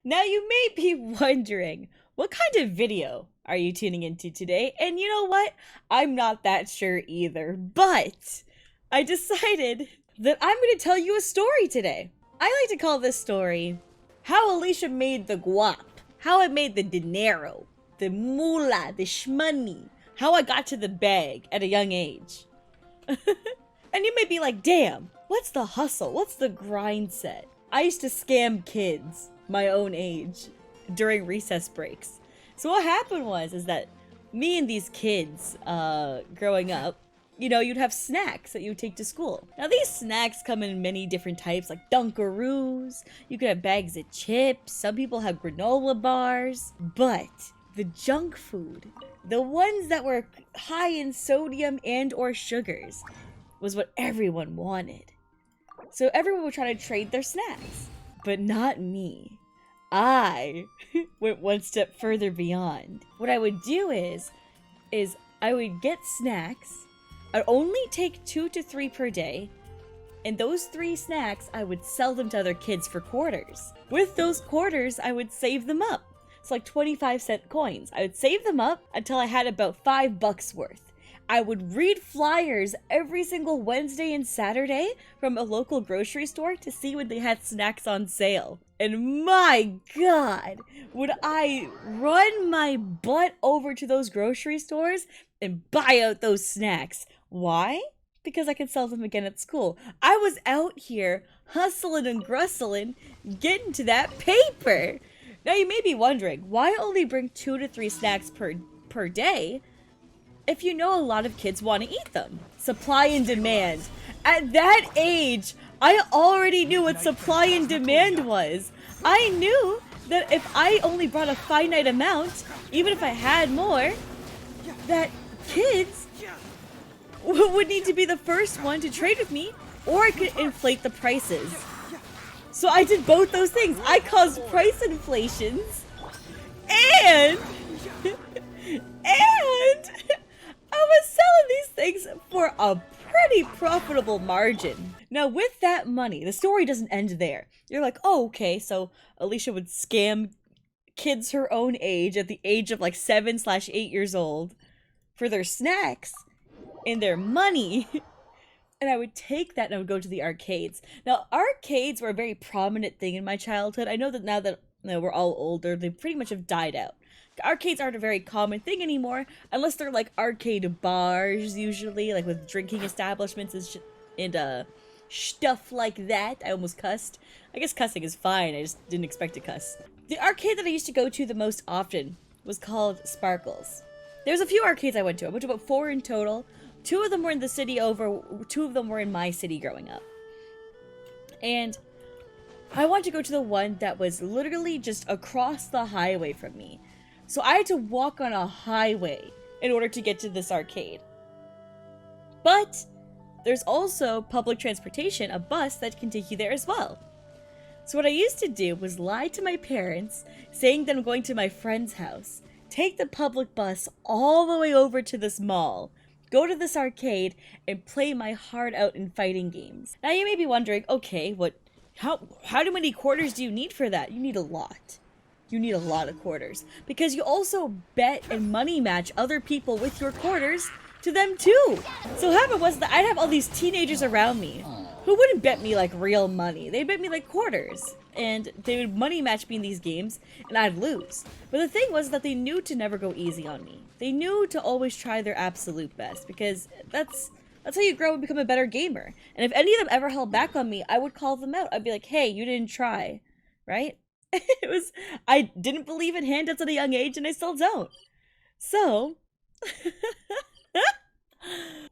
Now you may be wondering, what kind of video are you tuning into today? And you know what? I'm not that sure either, but I decided that I'm going to tell you a story today. I like to call this story, How Alicia Made the Guap, How I Made the Dinero, the Moolah, the Shmoney, How I Got to the Bag at a young age. And you may be like, damn, what's the hustle? What's the grind set? I used to scam kids my own age during recess breaks. So what happened is that me and these kids growing up, you know, you'd have snacks that you would take to school. Now these snacks come in many different types, like Dunkaroos, you could have bags of chips, some people have granola bars, but the junk food, the ones that were high in sodium and or sugars, was what everyone wanted. So everyone would try to trade their snacks, but not me. I went one step further beyond. What I would do is I would get snacks. I'd only take 2 to 3 per day, and those 3 snacks, I would sell them to other kids for quarters. With those quarters, I would save them up. It's like 25-cent coins. I would save them up until I had about $5 worth. I would read flyers every single Wednesday and Saturday from a local grocery store to see when they had snacks on sale. And my God, would I run my butt over to those grocery stores and buy out those snacks. Why? Because I could sell them again at school. I was out here hustling and grustling, getting to that paper. Now you may be wondering, why only bring 2 to 3 snacks per day? If you know a lot of kids want to eat them. Supply and demand. At that age, I already knew what supply and demand was. I knew that if I only brought a finite amount, even if I had more, that kids would need to be the first one to trade with me, or I could inflate the prices. So I did both those things. I caused price inflations, and I was selling these things for a pretty profitable margin. Now with that money, the story doesn't end there. You're like, oh, okay, so Alicia would scam kids her own age at the age of like 7/8 years old for their snacks and their money. And I would take that and I would go to the arcades. Now, arcades were a very prominent thing in my childhood. I know that now that we're all older, they pretty much have died out. Arcades aren't a very common thing anymore, unless they're like arcade bars, usually, like with drinking establishments and stuff like that. I almost cussed. I guess cussing is fine, I just didn't expect to cuss. The arcade that I used to go to the most often was called Sparkles. There's a few arcades I went to. I went to about 4 in total. 2 of them were in the city over, 2 of them were in my city growing up. And I wanted to go to the one that was literally just across the highway from me. So I had to walk on a highway in order to get to this arcade. But there's also public transportation, a bus that can take you there as well. So what I used to do was lie to my parents, saying that I'm going to my friend's house, take the public bus all the way over to this mall, go to this arcade, and play my heart out in fighting games. Now you may be wondering, okay, how many quarters do you need for that? You need a lot. You need a lot of quarters, because you also bet and money match other people with your quarters to them too. So what happened was that I'd have all these teenagers around me who wouldn't bet me like real money. They'd bet me like quarters, and they would money match me in these games, and I'd lose. But the thing was that they knew to never go easy on me. They knew to always try their absolute best, because that's how you grow and become a better gamer. And if any of them ever held back on me, I would call them out. I'd be like, hey, you didn't try, right? I didn't believe in handouts at a young age, and I still don't. So,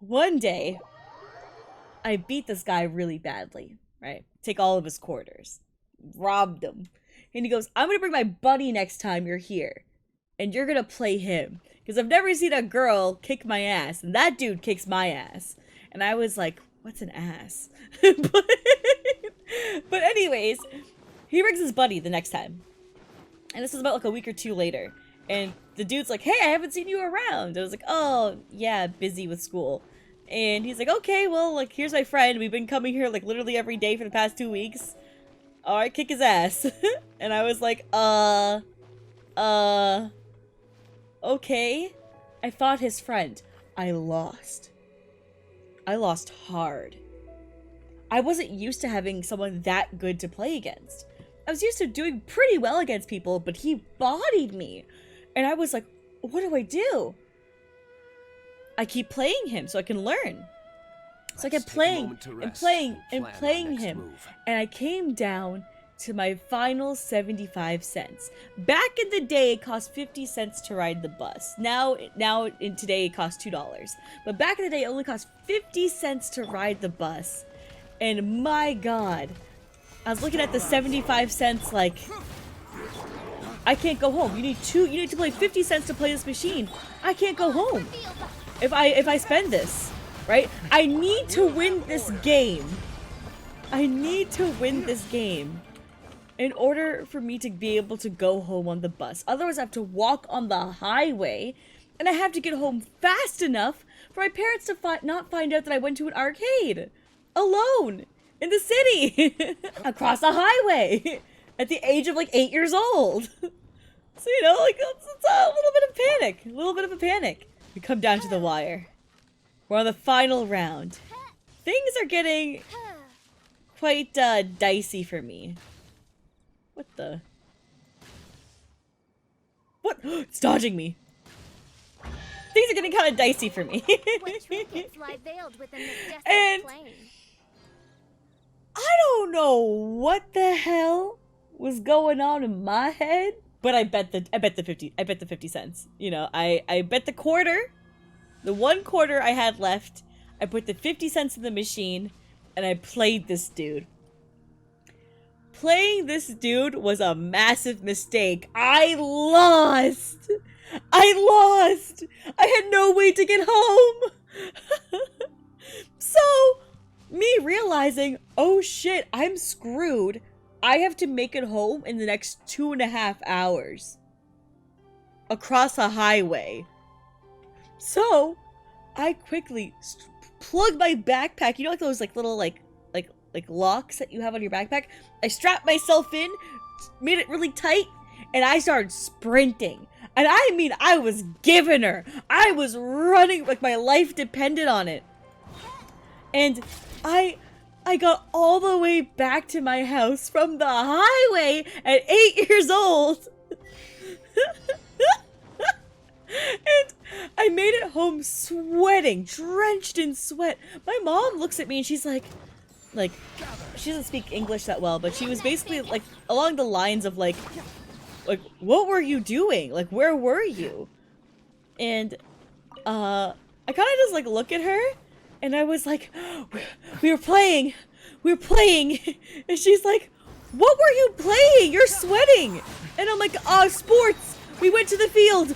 one day, I beat this guy really badly, right? Take all of his quarters. Robbed him. And he goes, I'm gonna bring my buddy next time you're here. And you're gonna play him. Because I've never seen a girl kick my ass, and that dude kicks my ass. And I was like, what's an ass? But anyways, he brings his buddy the next time. And this is about like a week or 2 later. And the dude's like, hey, I haven't seen you around. And I was like, oh, yeah, busy with school. And he's like, okay, well, like, here's my friend. We've been coming here like literally every day for the past 2 weeks. Alright, kick his ass. And I was like, okay. I fought his friend. I lost. I lost hard. I wasn't used to having someone that good to play against. I was used to doing pretty well against people, but he bodied me. And I was like, what do I do? I keep playing him so I can learn. So I kept playing and playing and playing him. And I came down to my final 75 cents. Back in the day, it cost 50 cents to ride the bus. Now in today, it costs $2. But back in the day, it only cost 50 cents to ride the bus. And my God, I was looking at the 75 cents like, I can't go home. You need to play 50 cents to play this machine. I can't go home if I spend this, right? I need to win this game. I need to win this game in order for me to be able to go home on the bus. Otherwise, I have to walk on the highway, and I have to get home fast enough for my parents to not find out that I went to an arcade alone in the city across a highway at the age of like 8 years old. So, you know, like it's a little bit of panic, a little bit of a panic. We come down to the wire. We're on the final round. Things are getting quite dicey for me. What the? What? It's dodging me. Things are getting kind of dicey for me. And I don't know what the hell was going on in my head, but I bet the 50 cents. You know, I bet the quarter, the 1 quarter I had left. I put the 50 cents in the machine, and I played this dude. Playing this dude was a massive mistake. I lost. I had no way to get home. So, me realizing, oh shit, I'm screwed. I have to make it home in the next 2.5 hours. Across a highway. So, I quickly plugged my backpack. You know, like those like little like locks that you have on your backpack? I strapped myself in, made it really tight, and I started sprinting. And I mean, I was giving her. I was running like my life depended on it. And I got all the way back to my house from the highway at 8 years old. And I made it home sweating, drenched in sweat. My mom looks at me and she's like, she doesn't speak English that well, but she was basically like along the lines of like, what were you doing? Like, where were you? And I kind of just like look at her, and I was like, we were playing, and she's like, what were you playing? You're sweating. And I'm like, sports. We went to the field.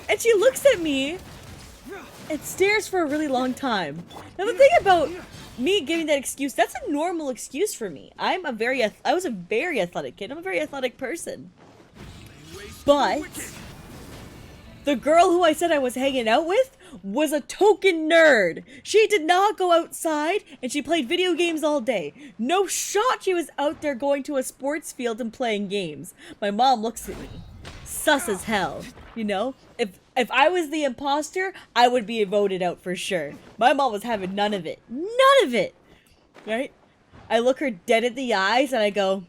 And she looks at me and stares for a really long time. Now the thing about me giving that excuse, that's a normal excuse for me. I was a very athletic kid. I'm a very athletic person. But the girl who I said I was hanging out with was a token nerd. She did not go outside, and she played video games all day. No shot she was out there going to a sports field and playing games. My mom looks at me, sus as hell, you know? If I was the imposter, I would be voted out for sure. My mom was having none of it. None of it! Right? I look her dead in the eyes and I go,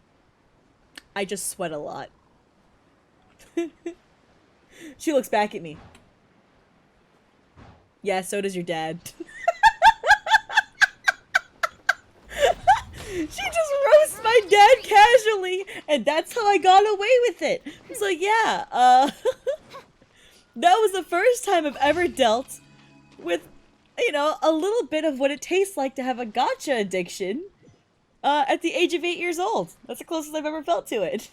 I just sweat a lot. She looks back at me. Yeah, so does your dad. She just roasts my dad casually, and that's how I got away with it. It's like, yeah, that was the first time I've ever dealt with, you know, a little bit of what it tastes like to have a gacha addiction at the age of 8 years old. That's the closest I've ever felt to it.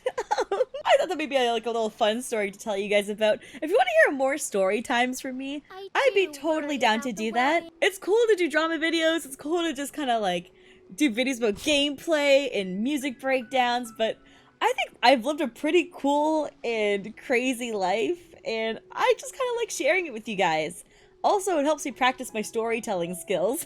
I thought that maybe I like a little fun story to tell you guys about. If you want to hear more story times from me, I'd be totally down to do that. It's cool to do drama videos. It's cool to just kind of like do videos about gameplay and music breakdowns, but I think I've lived a pretty cool and crazy life, and I just kind of like sharing it with you guys. Also, it helps me practice my storytelling skills.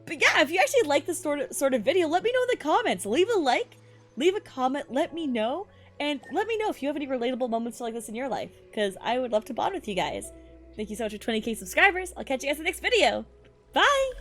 But yeah, if you actually like this sort of video, let me know in the comments. Leave a like, leave a comment, let me know. And let me know if you have any relatable moments like this in your life, because I would love to bond with you guys. Thank you so much for 20k subscribers. I'll catch you guys in the next video. Bye!